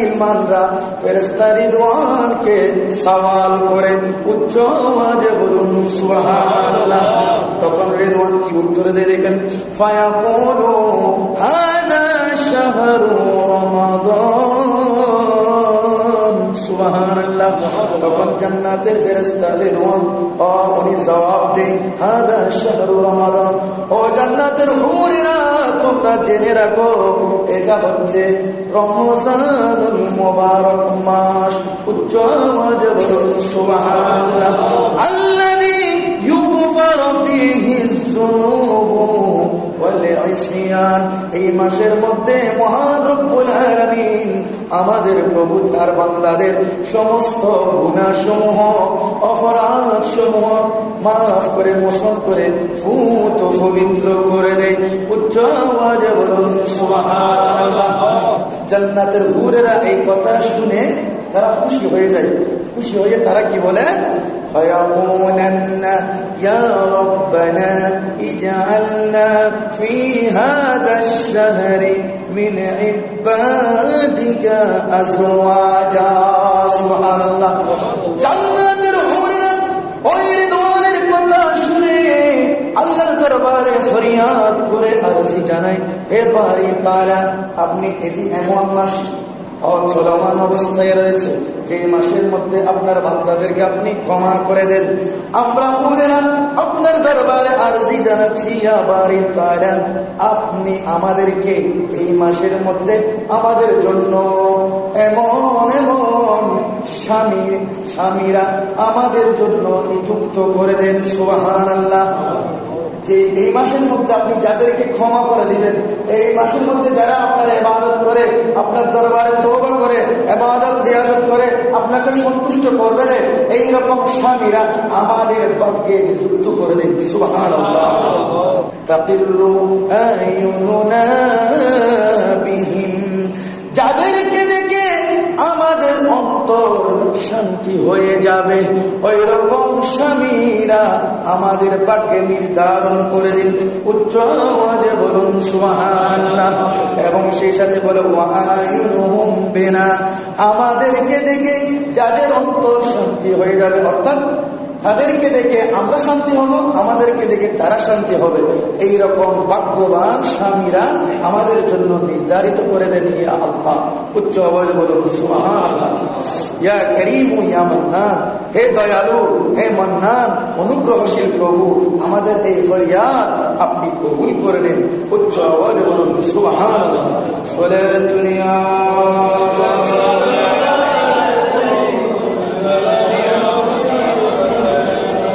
ইলমানরা ফেরেশতা রিদওয়ানকে সওয়াল করে উচ্চ আওয়াজে বলুন সুবহানাল্লাহ। তখন রিদওয়ান কি উত্তর দেয় দেখেন, ফায়াকুলু হাদা শাহরু রমাদান। সুবহানাল্লাহ। তখন জান্নাতের ফেরেশতা রিদওয়ান উনি জবাব দেয়, হাদা শাহরু রমাদান, ও জান্নাতের হুরেরা তোমরা জেনে রাখো এটা হচ্ছে রমজানুল মুবারক মাস। উচ্চ আওয়াজে বলুন সুবহানাল্লাহ। আল্লাযী ইউগফারু ফীহি যুনুবু ওয়াল ইসয়ান, এই মাসের মধ্যে মহান রব্বুল আলামিন আমাদের প্রভু তার বান্দাদের সমস্ত গুনাহসমূহ অপরাধসমূহ মাফ করে মোচন করে পূত পবিত্র করে দেয়। উচ্চ আওয়াজে বলুন সুবহানাল্লাহ। জান্নাতের হুরেরা এই কথা শুনে তারা খুশি হয়ে যায়। খুশি হয়ে তারা কি বলে, فيقولن يا ربنا اجعلنا في هذا الشهر من عبادك أزواجا। سبحان الله। জান্নাতের হুরেরা ওই রিদওয়ানের কথা শুনে আল্লাহর দরবারে ফরিয়াদ করে আরজি জানায়, হে বারি তাআলা, আপনি এমন মাস চলমান অবস্থায় রয়েছে যে মাসের মধ্যে আপনার বান্দাদেরকে আপনি ক্ষমা করে দেন। আমরা আপনার দরবারে আরজি জানাচ্ছি, ইয়া বারি তাআলা, আপনি আমাদেরকে এই মাসের মধ্যে আমাদের জন্য এমন এমন স্বামীরা আমাদের জন্য নিযুক্ত করে দেন। সুবহানাল্লাহ। যে এই মাসের মধ্যে আপনি যাদেরকে ক্ষমা করে দিবেন, এই মাসের মধ্যে যারা আপনার ইবাদত করে, আপনার দরবারে তওবা করে, ইবাদত রিয়াজত করে, আপনাকে সন্তুষ্ট করবে, এই রকম স্বামীরা আমাদের ভাগ্যে যুক্ত করে দেন। সুবহানাল্লাহ। তাকিরু আয়ুনুনা বিহিম, যাদেরকে দেখে আমাদের অন্তর শান্তি হয়ে যাবে, ওই রকম স্বামীরা আমাদের পাকে নির্ধারণ করে দিন। উচ্চ আওয়াজে বলুন সুবহানাল্লাহ। এবং সেই সাথে বলে ওয়ায়ুনুহুম বিনা, আমাদেরকে দেখে যাদের অন্তর শান্তি হয়ে যাবে, অর্থাৎ তাদেরকে দেখে আমরা শান্তি হব, আমাদেরকে দেখে তারা শান্তি হবে, এইরকম ভাগ্যবান স্বামীরা আমাদের জন্য নির্ধারিত করে দেন। ইয়া আল্লাহ। উচ্চ আওয়াজে বলুন সুবহানাল্লাহ। ইয়া করিম ইয়া মান্নান, হে দয়ালু, হে মান্নান, অনুগ্রহশীল প্রভু, আমাদের এই ফরিয়াদ আপনি কবুল করে নেন। উচ্চ আওয়াজে বলুন সুবহানাল্লাহ। সালাতুন ইয়া